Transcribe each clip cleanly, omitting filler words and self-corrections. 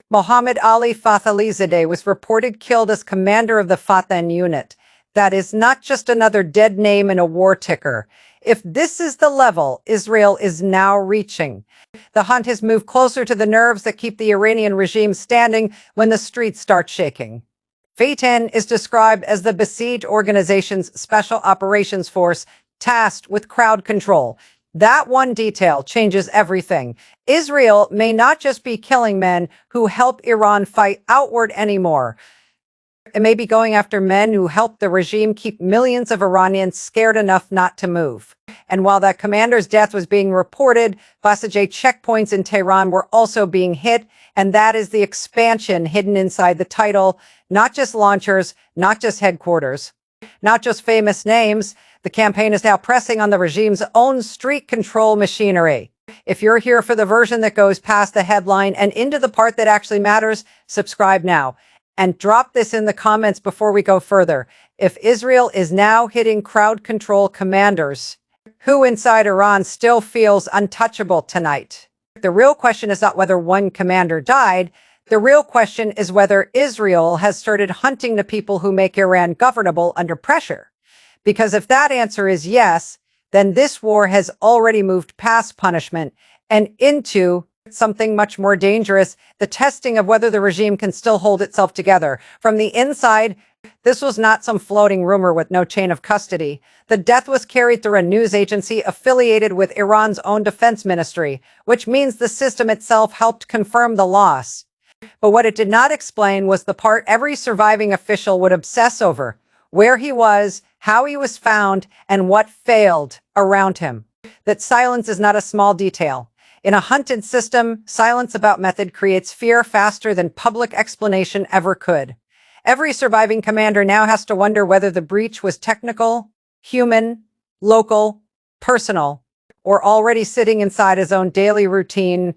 Mohammed Ali Fathalizadeh was reported killed as commander of the Fatehin unit. That is not just another dead name in a war ticker. If this is the level Israel is now reaching, the hunt has moved closer to the nerves that keep the Iranian regime standing when the streets start shaking. Fatehin is described as the besieged organization's special operations force tasked with crowd control. That one detail changes everything. Israel may not just be killing men who help Iran fight outward anymore. It may be going after men who help the regime keep millions of Iranians scared enough not to move. And while that commander's death was being reported, Basajay checkpoints in Tehran were also being hit, and that is the expansion hidden inside the title. Not just launchers, not just headquarters, not just famous names. The campaign is now pressing on the regime's own street control machinery. If you're here for the version that goes past the headline and into the part that actually matters, subscribe now. And drop this in the comments before we go further. If Israel is now hitting crowd control commanders, who inside Iran still feels untouchable tonight? The real question is not whether one commander died. The real question is whether Israel has started hunting the people who make Iran governable under pressure. Because if that answer is yes, then this war has already moved past punishment and into something much more dangerous, the testing of whether the regime can still hold itself together. From the inside, this was not some floating rumor with no chain of custody. The death was carried through a news agency affiliated with Iran's own defense ministry, which means the system itself helped confirm the loss. But what it did not explain was the part every surviving official would obsess over: where he was, how he was found, and what failed around him. That silence is not a small detail. In a hunted system, silence about method creates fear faster than public explanation ever could. Every surviving commander now has to wonder whether the breach was technical, human, local, personal, or already sitting inside his own daily routine.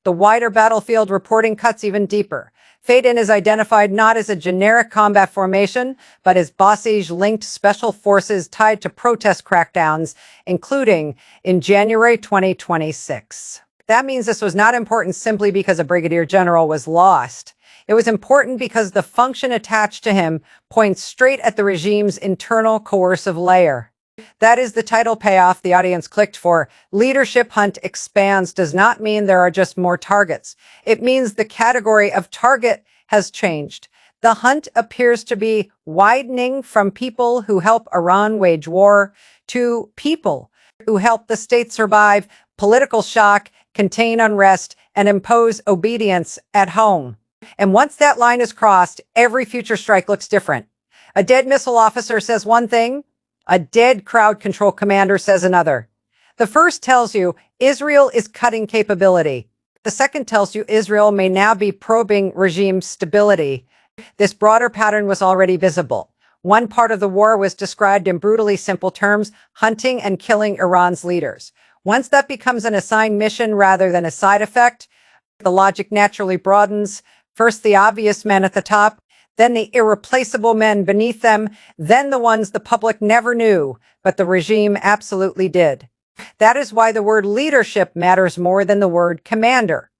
The wider battlefield reporting cuts even deeper. Fatehin is identified not as a generic combat formation, but as Basij-linked special forces tied to protest crackdowns, including in January 2026. That means this was not important simply because a brigadier general was lost. It was important because the function attached to him points straight at the regime's internal coercive layer. That is the title payoff the audience clicked for. Leadership hunt expands does not mean there are just more targets. It means the category of target has changed. The hunt appears to be widening from people who help Iran wage war to people who help the state survive political shock, contain unrest, and impose obedience at home. And once that line is crossed, every future strike looks different. A dead missile officer says one thing, a dead crowd control commander says another. The first tells you Israel is cutting capability. The second tells you Israel may now be probing regime stability. This broader pattern was already visible. One part of the war was described in brutally simple terms: hunting and killing Iran's leaders. Once that becomes an assigned mission rather than a side effect, the logic naturally broadens. First the obvious men at the top, then the irreplaceable men beneath them, then the ones the public never knew, but the regime absolutely did. That is why the word leadership matters more than the word commander.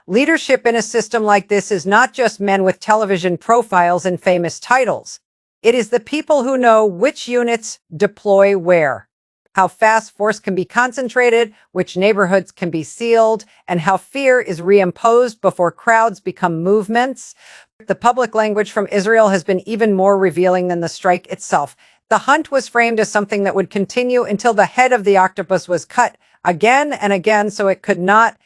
Leadership in a system like this is not just men with television profiles and famous titles. It is the people who know which units deploy where, how fast force can be concentrated, which neighborhoods can be sealed, and how fear is reimposed before crowds become movements. The public language from Israel has been even more revealing than the strike itself. The hunt was framed as something that would continue until the head of the octopus was cut again and again so it could not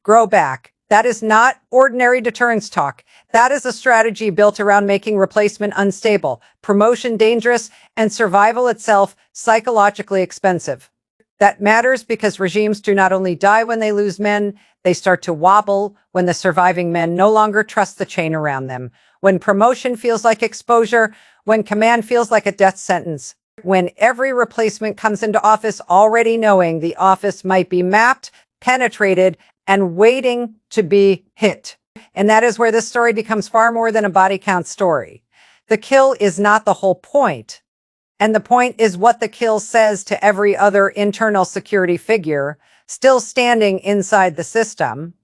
grow back. That is not ordinary deterrence talk. That is a strategy built around making replacement unstable, promotion dangerous, and survival itself psychologically expensive. That matters because regimes do not only die when they lose men, they start to wobble when the surviving men no longer trust the chain around them, when promotion feels like exposure, when command feels like a death sentence, when every replacement comes into office already knowing the office might be mapped, penetrated, and waiting to be hit. And that is where this story becomes far more than a body count story. The kill is not the whole point. And the point is what the kill says to every other internal security figure still standing inside the system.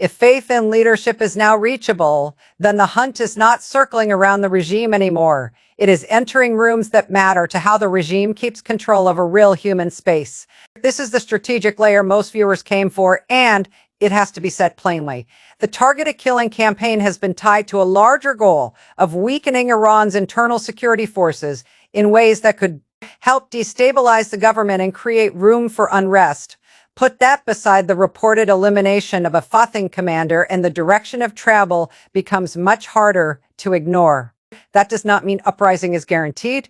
If faith in leadership is now reachable, then the hunt is not circling around the regime anymore. It is entering rooms that matter to how the regime keeps control over real human space. This is the strategic layer most viewers came for, and it has to be said plainly. The targeted killing campaign has been tied to a larger goal of weakening Iran's internal security forces in ways that could help destabilize the government and create room for unrest. Put that beside the reported elimination of a Fatehin commander, and the direction of travel becomes much harder to ignore. That does not mean uprising is guaranteed.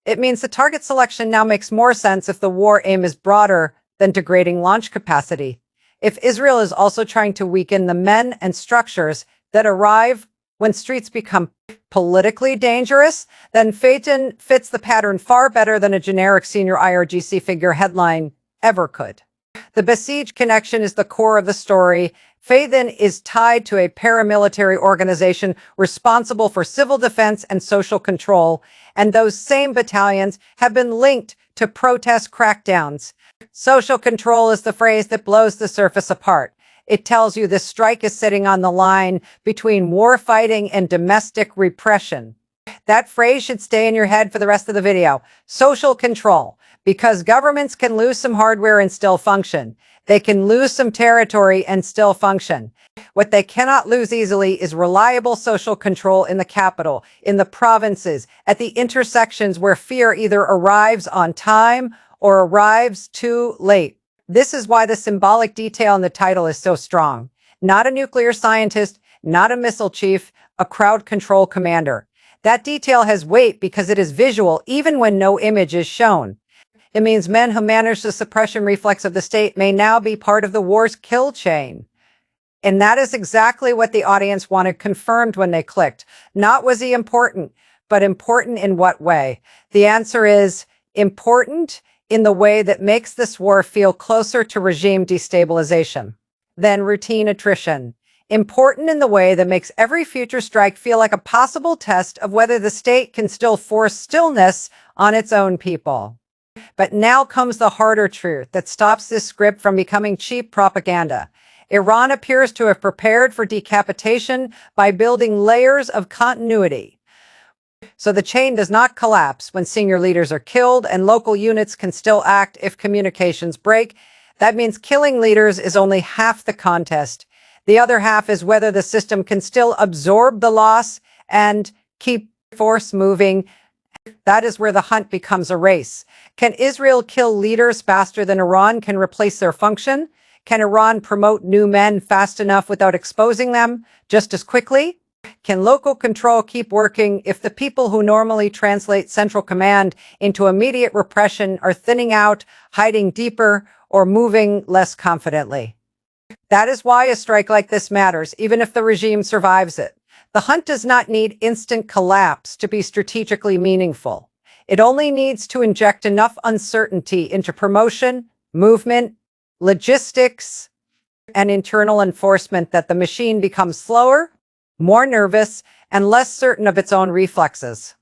It means the target selection now makes more sense if the war aim is broader than degrading launch capacity. If Israel is also trying to weaken the men and structures that arrive when streets become politically dangerous, then Fatehin fits the pattern far better than a generic senior IRGC figure headline ever could. The besieged connection is the core of the story. Fatehin is tied to a paramilitary organization responsible for civil defense and social control, and those same battalions have been linked to protest crackdowns. Social control is the phrase that blows the surface apart. It tells you this strike is sitting on the line between war fighting and domestic repression. That phrase should stay in your head for the rest of the video. Social control. Because governments can lose some hardware and still function. They can lose some territory and still function. What they cannot lose easily is reliable social control in the capital, in the provinces, at the intersections where fear either arrives on time or arrives too late. This is why the symbolic detail in the title is so strong. Not a nuclear scientist, not a missile chief, a crowd control commander. That detail has weight because it is visual even when no image is shown. It means men who manage the suppression reflex of the state may now be part of the war's kill chain. And that is exactly what the audience wanted confirmed when they clicked. Not was he important, but important in what way? The answer is important in the way that makes this war feel closer to regime destabilization than routine attrition. Important in the way that makes every future strike feel like a possible test of whether the state can still force stillness on its own people. But now comes the harder truth that stops this script from becoming cheap propaganda. Iran appears to have prepared for decapitation by building layers of continuity. So the chain does not collapse when senior leaders are killed and local units can still act if communications break. That means killing leaders is only half the contest. The other half is whether the system can still absorb the loss and keep force moving. That is where the hunt becomes a race. Can Israel kill leaders faster than Iran can replace their function? Can Iran promote new men fast enough without exposing them just as quickly? Can local control keep working if the people who normally translate central command into immediate repression are thinning out, hiding deeper, or moving less confidently? That is why a strike like this matters, even if the regime survives it. The hunt does not need instant collapse to be strategically meaningful. It only needs to inject enough uncertainty into promotion, movement, logistics, and internal enforcement that the machine becomes slower, more nervous, and less certain of its own reflexes.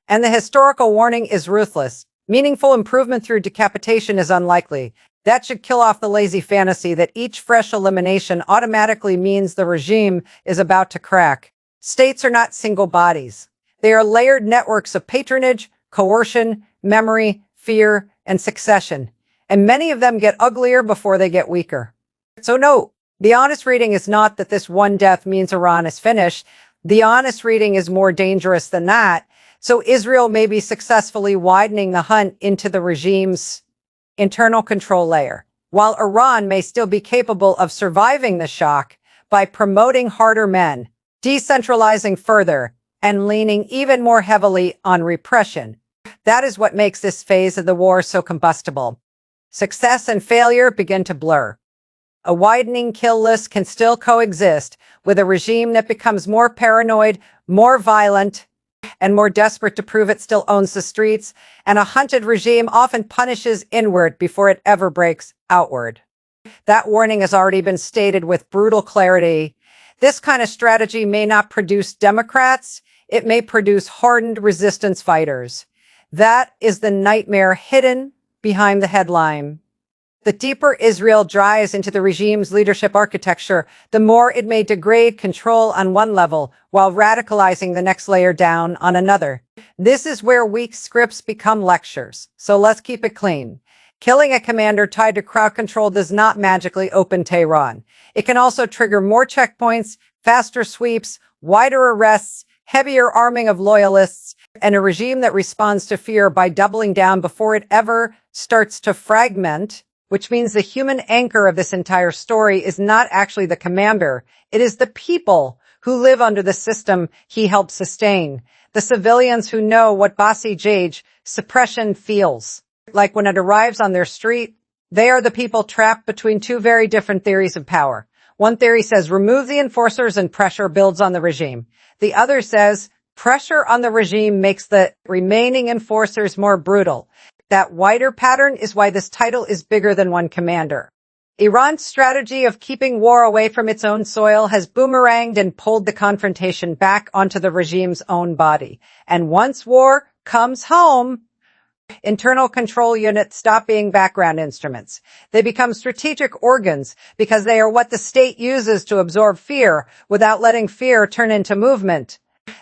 And the historical warning is ruthless. Meaningful improvement through decapitation is unlikely. That should kill off the lazy fantasy that each fresh elimination automatically means the regime is about to crack. States are not single bodies. They are layered networks of patronage, coercion, memory, fear, and succession. And many of them get uglier before they get weaker. So no, the honest reading is not that this one death means Iran is finished. The honest reading is more dangerous than that. So Israel may be successfully widening the hunt into the regime's internal control layer, while Iran may still be capable of surviving the shock by promoting harder men, decentralizing further, and leaning even more heavily on repression. That is what makes this phase of the war so combustible. Success and failure begin to blur. A widening kill list can still coexist with a regime that becomes more paranoid, more violent, and more desperate to prove it still owns the streets, and a hunted regime often punishes inward before it ever breaks outward. That warning has already been stated with brutal clarity. This kind of strategy may not produce Democrats, it may produce hardened resistance fighters. That is the nightmare hidden behind the headline. The deeper Israel dives into the regime's leadership architecture, the more it may degrade control on one level while radicalizing the next layer down on another. This is where weak scripts become lectures. So let's keep it clean. Killing a commander tied to crowd control does not magically open Tehran. It can also trigger more checkpoints, faster sweeps, wider arrests, heavier arming of loyalists, and a regime that responds to fear by doubling down before it ever starts to fragment, which means the human anchor of this entire story is not actually the commander. It is the people who live under the system he helped sustain. The civilians who know what Basij suppression feels like when it arrives on their street. They are the people trapped between two very different theories of power. One theory says remove the enforcers and pressure builds on the regime. The other says pressure on the regime makes the remaining enforcers more brutal. That wider pattern is why this title is bigger than one commander. Iran's strategy of keeping war away from its own soil has boomeranged and pulled the confrontation back onto the regime's own body. And once war comes home, internal control units stop being background instruments. They become strategic organs because they are what the state uses to absorb fear without letting fear turn into movement.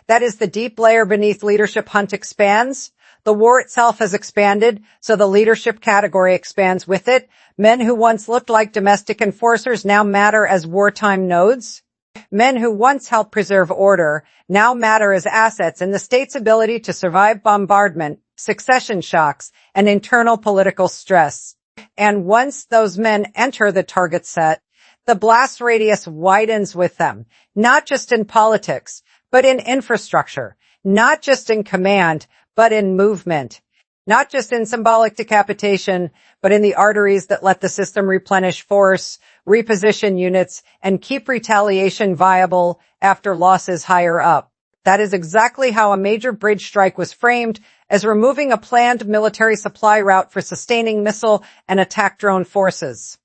That is the deep layer beneath leadership hunt expands. The war itself has expanded, so the leadership category expands with it. Men who once looked like domestic enforcers now matter as wartime nodes. Men who once helped preserve order now matter as assets in the state's ability to survive bombardment, succession shocks, and internal political stress. And once those men enter the target set, the blast radius widens with them, not just in politics, but in infrastructure, not just in command, but in movement, not just in symbolic decapitation, but in the arteries that let the system replenish force, reposition units, and keep retaliation viable after losses higher up. That is exactly how a major bridge strike was framed, as removing a planned military supply route for sustaining missile and attack drone forces.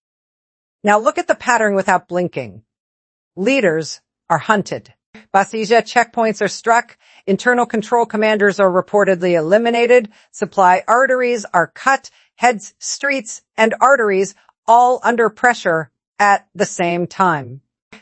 Now look at the pattern without blinking. Leaders are hunted. Basij checkpoints are struck, internal control commanders are reportedly eliminated, supply arteries are cut, heads, streets, and arteries all under pressure at the same time.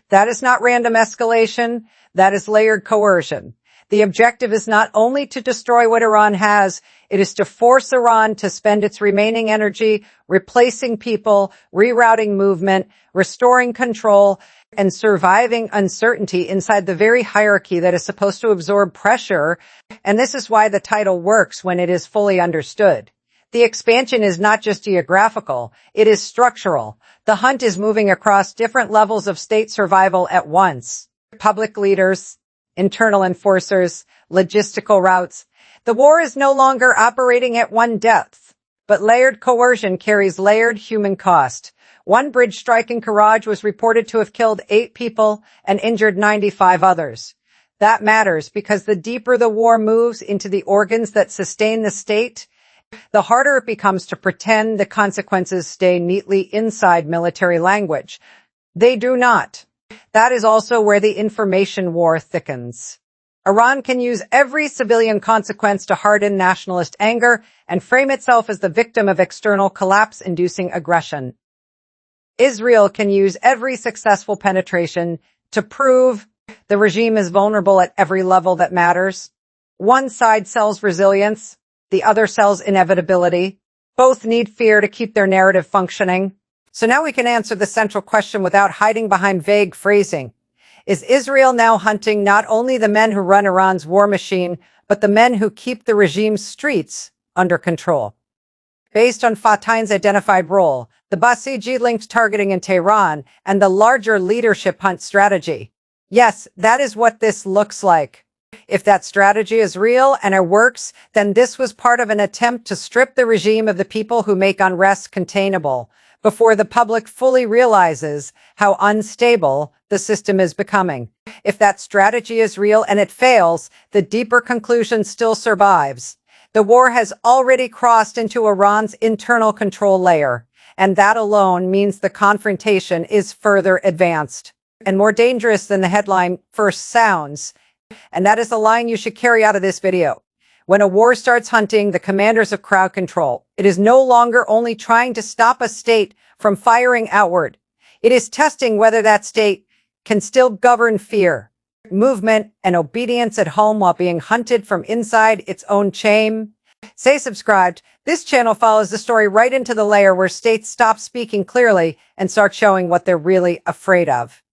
That is not random escalation, that is layered coercion. The objective is not only to destroy what Iran has, it is to force Iran to spend its remaining energy replacing people, rerouting movement, restoring control, and surviving uncertainty inside the very hierarchy that is supposed to absorb pressure. And this is why the title works when it is fully understood. The expansion is not just geographical, it is structural. The hunt is moving across different levels of state survival at once. Public leaders, internal enforcers, logistical routes. The war is no longer operating at one depth, but layered coercion carries layered human cost. One bridge strike in Karaj was reported to have killed 8 people and injured 95 others. That matters because the deeper the war moves into the organs that sustain the state, the harder it becomes to pretend the consequences stay neatly inside military language. They do not. That is also where the information war thickens. Iran can use every civilian consequence to harden nationalist anger and frame itself as the victim of external collapse-inducing aggression. Israel can use every successful penetration to prove the regime is vulnerable at every level that matters. One side sells resilience, the other sells inevitability. Both need fear to keep their narrative functioning. So now we can answer the central question without hiding behind vague phrasing. Is Israel now hunting not only the men who run Iran's war machine, but the men who keep the regime's streets under control? Based on Fatehin's identified role, the Basij-linked targeting in Tehran, and the larger leadership hunt strategy. Yes, that is what this looks like. If that strategy is real and it works, then this was part of an attempt to strip the regime of the people who make unrest containable, before the public fully realizes how unstable the system is becoming. If that strategy is real and it fails, the deeper conclusion still survives. The war has already crossed into Iran's internal control layer, and that alone means the confrontation is further advanced and more dangerous than the headline first sounds. And that is the line you should carry out of this video. When a war starts hunting the commanders of crowd control, it is no longer only trying to stop a state from firing outward. It is testing whether that state can still govern fear, movement, and obedience at home while being hunted from inside its own chamber. Stay subscribed. This channel follows the story right into the layer where states stop speaking clearly and start showing what they're really afraid of.